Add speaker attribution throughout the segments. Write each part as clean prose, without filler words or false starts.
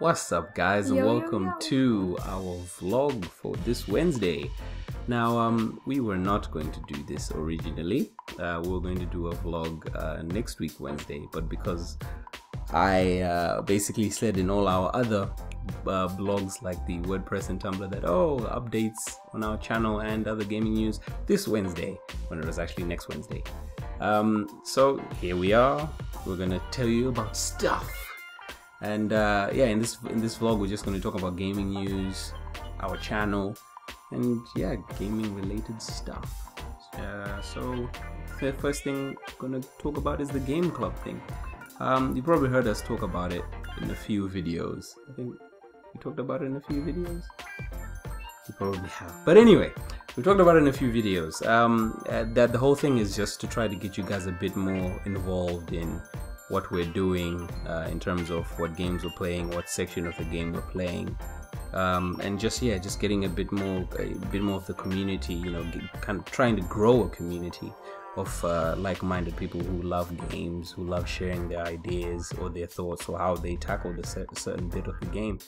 Speaker 1: What's up, guys, and welcome to our vlog for this Wednesday. Now, we were not going to do this originally. We were going to do a vlog next week Wednesday, but because I basically said in all our other blogs like the WordPress and Tumblr that updates on our channel and other gaming news this Wednesday, when it was actually next Wednesday. So here we are. We're gonna tell you about stuff. And yeah, in this vlog we're just going to talk about gaming news, our channel, and yeah, gaming related stuff. So the first thing I'm going to talk about is the game club thing. You probably heard us talk about it in a few videos. I think we talked about it in a few videos. You probably have. But anyway, we talked about it in a few videos. That the whole thing is just to try to get you guys a bit more involved in what we're doing in terms of what games we're playing, what section of the game we're playing, and just getting a bit more of the community, you know, kind of trying to grow a community of like-minded people who love games, who love sharing their ideas or their thoughts or how they tackle a certain bit of the game.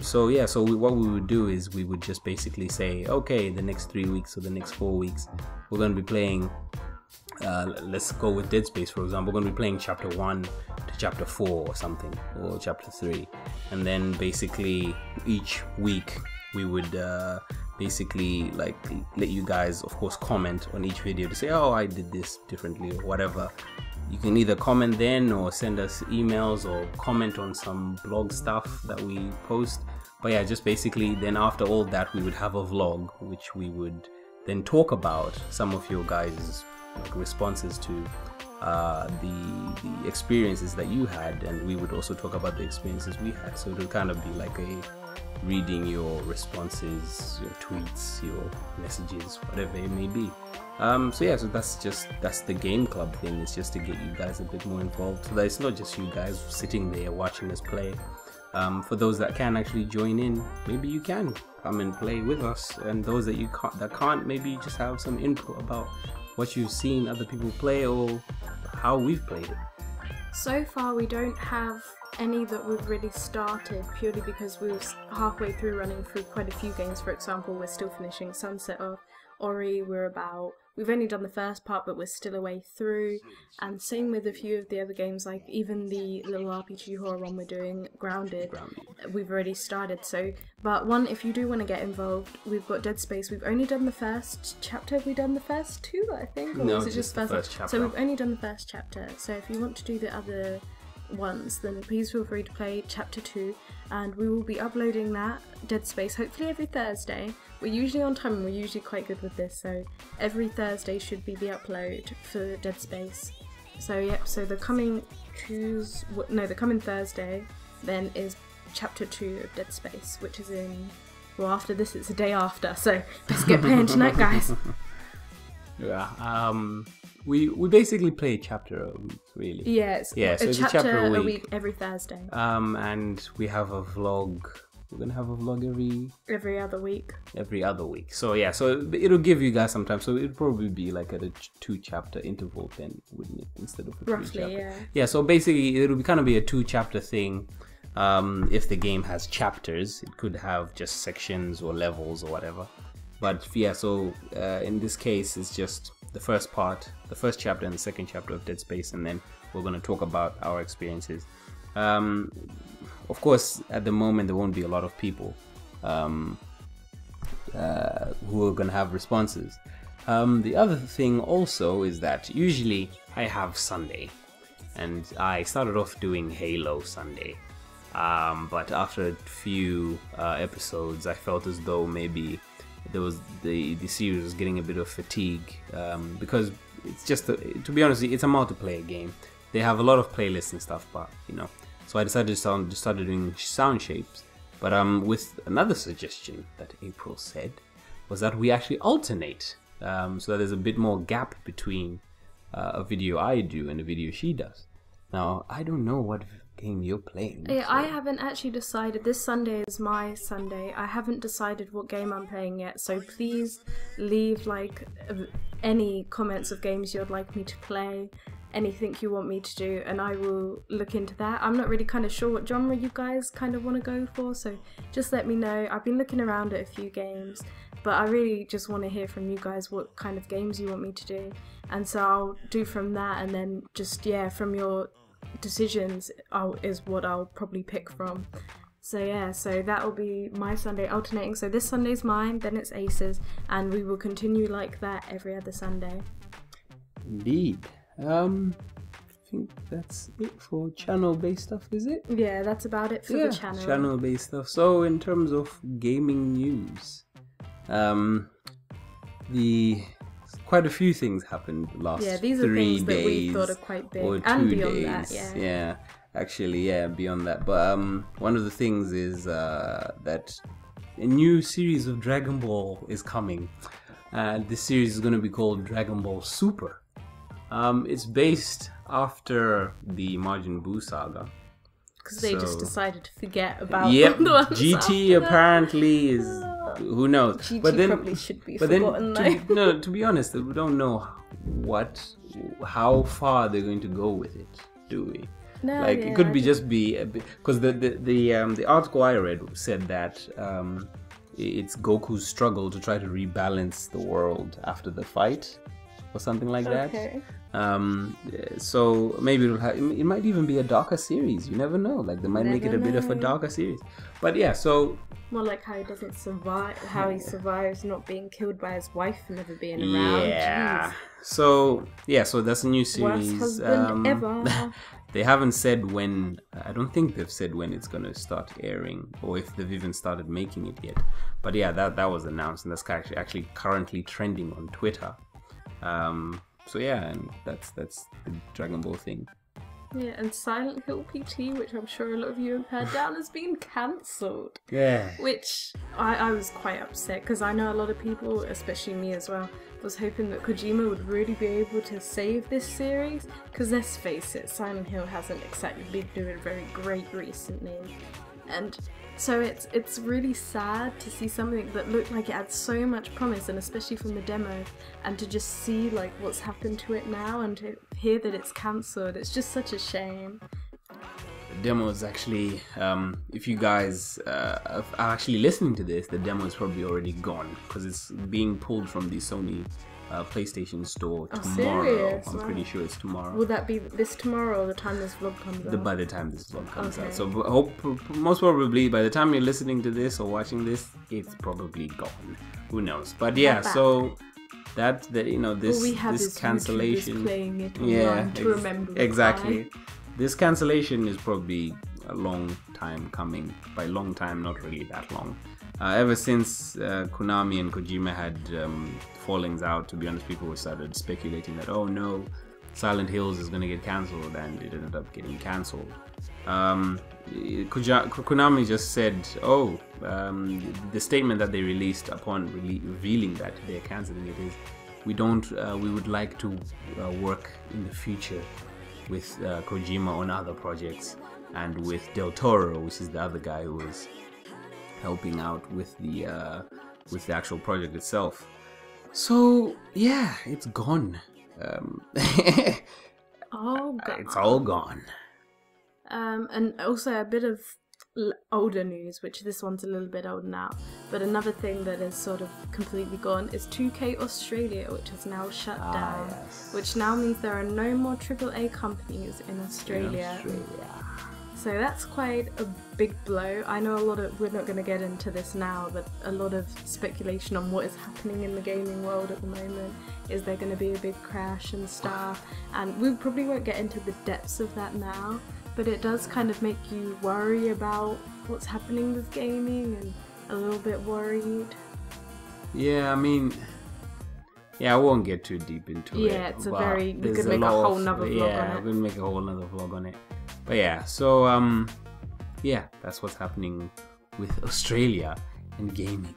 Speaker 1: So yeah, what we would do is we would just basically say, okay, the next 3 weeks or the next 4 weeks we're going to be playing, let's go with Dead Space for example. We're going to be playing chapter 1 to chapter 4 or something, or chapter 3, and then basically each week we would basically like let you guys, of course, comment on each video to say, oh, I did this differently or whatever. You can either comment then or send us emails or comment on some blog stuff that we post. But yeah, just basically then after all that we would have a vlog which we would then talk about some of your guys' like responses to the experiences that you had, and we would also talk about the experiences we had. So it would kind of be like a reading your responses, your tweets, your messages, whatever it may be. So yeah, so that's the game club thing. It's just to get you guys a bit more involved, so that it's not just you guys sitting there watching us play. For those that can actually join in, maybe you can come and play with us, and those that can't, maybe just have some input about what you've seen other people play or how we've played it.
Speaker 2: So far we don't have any that we've really started, purely because we were halfway through running through quite a few games. For example, we're still finishing Sunset of Ori, we've only done the first part but we're still a way through, and same with a few of the other games, like even the little RPG horror one we're doing, Grounded. We've already started. So, but if you do want to get involved, we've got Dead Space. We've only done the first chapter. Have we done the first two, I think? Or
Speaker 1: no,
Speaker 2: was it just
Speaker 1: the first chapter.
Speaker 2: So we've only done the first chapter. So if you want to do the other ones, then please feel free to play chapter 2, and we will be uploading that Dead Space hopefully every Thursday. We're usually on time and we're usually quite good with this, so every Thursday should be the upload for Dead Space. So yep, so the coming Thursday then is chapter 2 of Dead Space, which is well, after this it's a day after, so let's get playing tonight, guys.
Speaker 1: Yeah, we basically play a chapter a week, really.
Speaker 2: Yeah,
Speaker 1: so it's a chapter a week
Speaker 2: every Thursday.
Speaker 1: And we have a vlog. We're gonna have a vlog
Speaker 2: every other week.
Speaker 1: Every other week. So yeah, so it'll give you guys some time. So it'll probably be like at a 2-chapter interval then, wouldn't it? Instead of a 3-chapter.
Speaker 2: Yeah.
Speaker 1: Yeah. So basically, it'll kind of be a 2-chapter thing. If the game has chapters, it could have just sections or levels or whatever. But yeah, so in this case, it's just the first part, the first chapter and the second chapter of Dead Space, and then we're going to talk about our experiences. Of course, at the moment, there won't be a lot of people who are going to have responses. The other thing also is that usually I have Sunday, and I started off doing Halo Sunday. But after a few episodes, I felt as though maybe the series was getting a bit of fatigue, because it's just to be honest, it's a multiplayer game. They have a lot of playlists and stuff, but you know, so I decided to start doing sound shapes. But with another suggestion that April said was that we actually alternate, so that there's a bit more gap between a video I do and a video she does. Now I don't know what game you're playing.
Speaker 2: Yeah, so I haven't actually decided. This Sunday is my Sunday. I haven't decided what game I'm playing yet, so please leave like any comments of games you'd like me to play, anything you want me to do, and I will look into that. I'm not really kind of sure what genre you guys kind of want to go for, so just let me know. I've been looking around at a few games, but I really just want to hear from you guys what kind of games you want me to do, and so I'll do from that, and then just, yeah, from your decisions is what I'll probably pick from. So yeah, so that'll be my Sunday alternating. So this Sunday's mine, then it's Ace's, and we will continue like that every other Sunday.
Speaker 1: Indeed. I think that's it for channel-based stuff, is it?
Speaker 2: Yeah, that's about it for the channel.
Speaker 1: Channel-based stuff. So in terms of gaming news, quite a few things happened last 3 days.
Speaker 2: Yeah, these are things that we thought are quite big,
Speaker 1: or 2
Speaker 2: and beyond
Speaker 1: days.
Speaker 2: that,
Speaker 1: Yeah, actually, yeah, beyond that. But one of the things is that a new series of Dragon Ball is coming. This series is going to be called Dragon Ball Super. It's based after the Majin Buu saga.
Speaker 2: Because they just decided to forget about
Speaker 1: the
Speaker 2: ones
Speaker 1: GT
Speaker 2: after
Speaker 1: apparently is... Who knows?
Speaker 2: GT
Speaker 1: but then,
Speaker 2: probably should be forgotten though.
Speaker 1: To be honest, we don't know how far they're going to go with it, do we?
Speaker 2: No,
Speaker 1: like it could just be because the article I read said that it's Goku's struggle to try to rebalance the world after the fight or something like that. So maybe it might even be a darker series. You never know. Like they might make it a bit of a darker series. But yeah, so
Speaker 2: more like how he doesn't survive, how he survives not being killed by his wife and never being around.
Speaker 1: Yeah. So that's a new series.
Speaker 2: Worst husband ever.
Speaker 1: They haven't said when. I don't think they've said when it's gonna start airing, or if they've even started making it yet. But yeah, that was announced, and that's actually currently trending on Twitter. So yeah, and that's the Dragon Ball thing.
Speaker 2: Yeah, and Silent Hill PT, which I'm sure a lot of you have heard down, has been cancelled.
Speaker 1: Yeah.
Speaker 2: Which I was quite upset, because I know a lot of people, especially me as well, was hoping that Kojima would really be able to save this series, because let's face it, Silent Hill hasn't exactly been doing very great recently. And so it's really sad to see something that looked like it had so much promise, and especially from the demo, and to just see like what's happened to it now and to hear that it's cancelled. It's just such a shame.
Speaker 1: The demo is actually, if you guys are actually listening to this, the demo is probably already gone because it's being pulled from the Sony PlayStation Store tomorrow.
Speaker 2: Serious?
Speaker 1: I'm pretty sure it's tomorrow.
Speaker 2: Will that be this tomorrow or the time this vlog comes out?
Speaker 1: By the time this vlog comes out. So most probably by the time you're listening to this or watching this, it's probably gone. Who knows? But yeah, so this cancellation.
Speaker 2: Playing it online to remember.
Speaker 1: Exactly. This cancellation is probably a long time coming. By long time, not really that long. Ever since Konami and Kojima had fallings out, to be honest, people started speculating that, oh no, Silent Hills is going to get cancelled, and it ended up getting cancelled. Konami just said, the statement that they released upon revealing that they're cancelling it is, we would like to work in the future with Kojima on other projects, and with Del Toro, which is the other guy who was helping out with the actual project itself. So yeah, it's gone. It's all gone.
Speaker 2: And also a bit of older news, which this one's a little bit old now, but another thing that is sort of completely gone is 2K Australia, which is now shut down, which now means there are no more AAA companies in Australia. So that's quite a big blow. I know we're not going to get into this now, but a lot of speculation on what is happening in the gaming world at the moment. Is there going to be a big crash and stuff? And we probably won't get into the depths of that now, but it does kind of make you worry about what's happening with gaming, and a little bit worried.
Speaker 1: Yeah, I mean, I won't get too deep into it.
Speaker 2: Yeah, it's we could make a whole nother vlog on it.
Speaker 1: Yeah, we're gonna make a whole nother vlog on it. But yeah, so that's what's happening with Australia and gaming.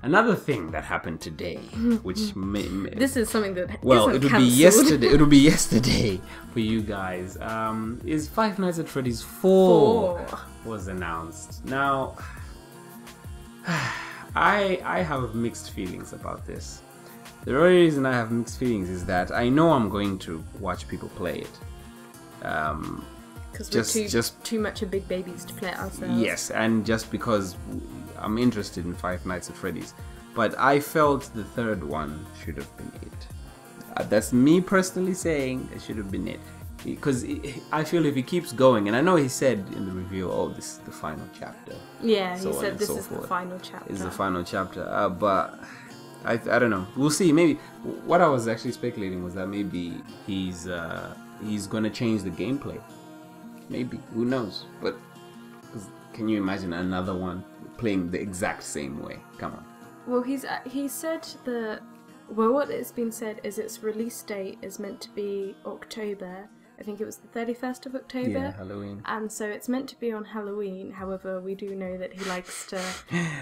Speaker 1: Another thing that happened today, which
Speaker 2: this is something that
Speaker 1: it'll be yesterday. It'll be yesterday for you guys. Is Five Nights at Freddy's 4 was announced. Now, I have mixed feelings about this. The only reason I have mixed feelings is that I know I'm going to watch people play it.
Speaker 2: Because we're too much of big babies to play it ourselves.
Speaker 1: Yes, and just because I'm interested in Five Nights at Freddy's. But I felt the third one should have been it. That's me personally saying it should have been it. Because I feel if he keeps going, and I know he said in the review, oh, this is the final chapter.
Speaker 2: Yeah, he said this is the final chapter.
Speaker 1: It's the final chapter. But I don't know. We'll see. Maybe what I was actually speculating was that maybe he's going to change the gameplay. Maybe. Who knows? But can you imagine another one playing the exact same way? Come on.
Speaker 2: Well, he said that. Well, what has been said is its release date is meant to be October. I think it was the 31st of October.
Speaker 1: Yeah, Halloween.
Speaker 2: And so it's meant to be on Halloween. However, we do know that he likes to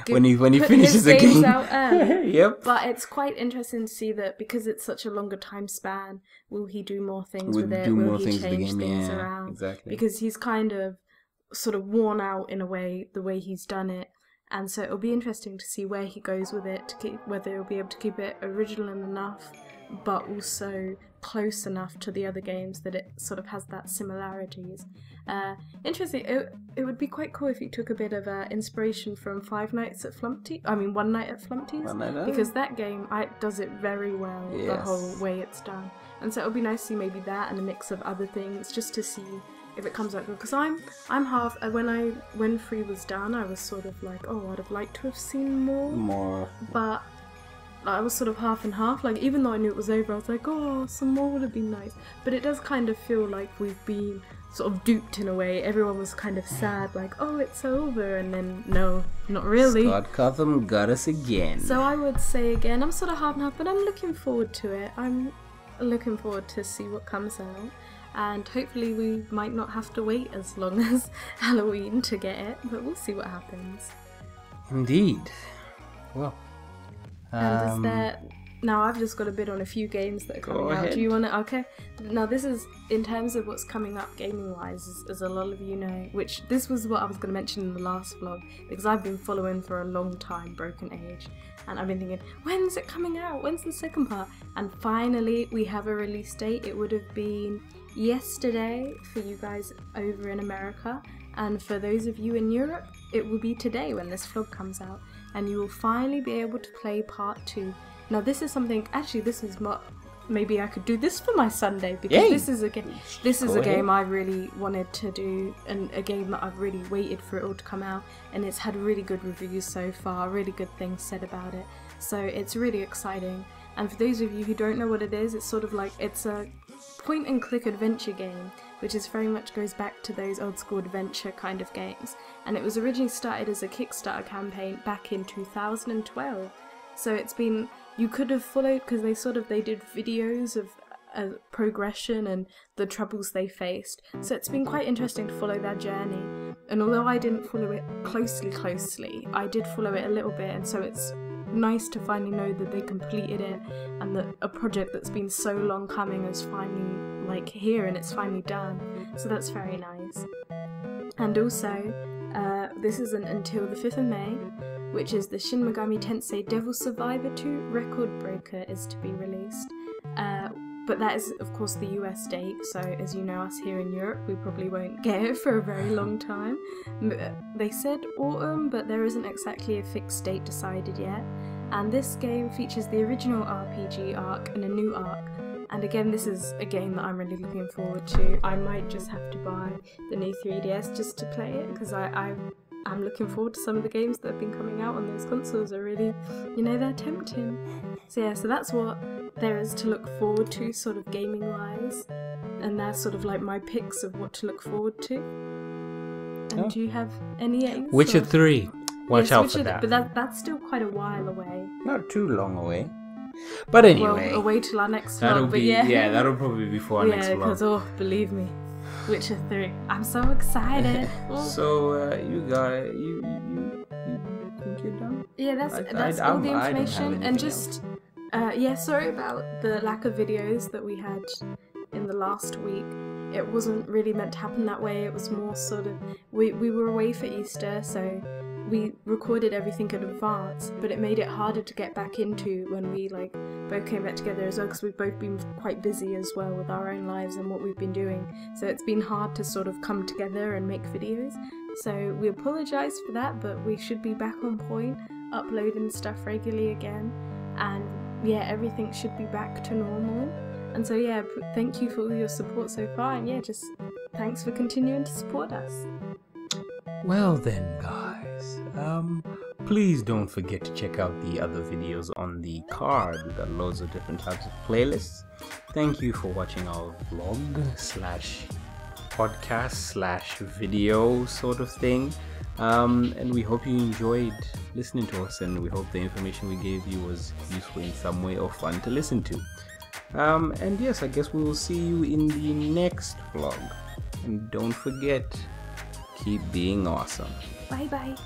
Speaker 1: when he
Speaker 2: put
Speaker 1: finishes
Speaker 2: his
Speaker 1: the
Speaker 2: games
Speaker 1: game
Speaker 2: out early.
Speaker 1: Yep.
Speaker 2: But it's quite interesting to see that because it's such a longer time span, will he do more things with it? Will he change things around?
Speaker 1: Exactly.
Speaker 2: Because he's kind of sort of worn out in a way, the way he's done it. And so it'll be interesting to see where he goes with it, whether he'll be able to keep it original enough, but also close enough to the other games that it sort of has that similarities. Interesting. It would be quite cool if he took a bit of inspiration from One Night at Flumpty's, because that game does it very well.
Speaker 1: Yes.
Speaker 2: The whole way it's done, and so it'll be nice to see maybe that and a mix of other things, just to see if it comes out good. Because I'm half when 3 was done, I was sort of like, oh, I'd have liked to have seen more, but I was sort of half and half. Like, even though I knew it was over, I was like, oh, some more would have been nice. But it does kind of feel like we've been sort of duped in a way. Everyone was kind of sad, like, oh, it's over, and then no, not really.
Speaker 1: Scott Cawthon got us again.
Speaker 2: So I would say again, I'm sort of half and half, but I'm looking forward to it. I'm looking forward to see what comes out. And hopefully we might not have to wait as long as Halloween to get it, but we'll see what happens.
Speaker 1: Indeed. Well.
Speaker 2: And is there... Now I've just got a bit on a few games that are coming out. Do you want to... Okay. Now this is, in terms of what's coming up gaming-wise, as a lot of you know, which this was what I was going to mention in the last vlog, because I've been following for a long time Broken Age, and I've been thinking, when's it coming out? When's the second part? And finally we have a release date. It would have been yesterday for you guys over in America, and for those of you in Europe, it will be today when this vlog comes out, and you will finally be able to play part 2. Now this is something, actually this is maybe I could do this for my Sunday, because this is a game I really wanted to do, and a game that I've really waited for it all to come out, and it's had really good reviews so far, really good things said about it, so it's really exciting. And for those of you who don't know what it is, it's sort of like, it's a point and click adventure game, which is very much goes back to those old school adventure kind of games, and it was originally started as a Kickstarter campaign back in 2012. So it's been, you could have followed, because they did videos of progression and the troubles they faced, so it's been quite interesting to follow their journey. And although I didn't follow it closely, I did follow it a little bit, and so it's nice to finally know that they completed it, and that a project that's been so long coming is finally like here and it's finally done, so that's very nice. And also this isn't until the 5th of May, which is the Shin Megami Tensei Devil Survivor 2 Record Breaker is to be released, but that is of course the US date, so as you know, us here in Europe, we probably won't get it for a very long time. They said autumn, but there isn't exactly a fixed date decided yet. And this game features the original RPG arc and a new arc, and again this is a game that I'm really looking forward to. I might just have to buy the new 3DS just to play it, because I'm looking forward to some of the games that have been coming out on those consoles. Are really, you know, they're tempting. So yeah, so that's what there is to look forward to, sort of gaming wise, and that's sort of like my picks of what to look forward to. And do you have any eggs?
Speaker 1: Witcher 3. Watch out for
Speaker 2: that. But that's still quite a while away.
Speaker 1: Not too long away. But anyway.
Speaker 2: Well, away till our next vlog, but yeah.
Speaker 1: That'll probably be for our next vlog.
Speaker 2: Yeah, because, believe me, Witcher 3. I'm so excited.
Speaker 1: So, you guys, you think you're done?
Speaker 2: Yeah, that's all the information. And just, sorry about the lack of videos that we had in the last week. It wasn't really meant to happen that way. It was more sort of, we were away for Easter, so we recorded everything in advance, but it made it harder to get back into when we like both came back together as well, because we've both been quite busy as well with our own lives and what we've been doing. So it's been hard to sort of come together and make videos. So we apologise for that, but we should be back on point, uploading stuff regularly again, and yeah, everything should be back to normal. And so yeah, thank you for all your support so far, and yeah, just thanks for continuing to support us.
Speaker 1: Well then, guys, please don't forget to check out the other videos on the card. We've got loads of different types of playlists. Thank you for watching our vlog slash podcast slash video sort of thing. And we hope you enjoyed listening to us, and we hope the information we gave you was useful in some way or fun to listen to. And yes, I guess we will see you in the next vlog. And don't forget, keep being awesome.
Speaker 2: Bye bye.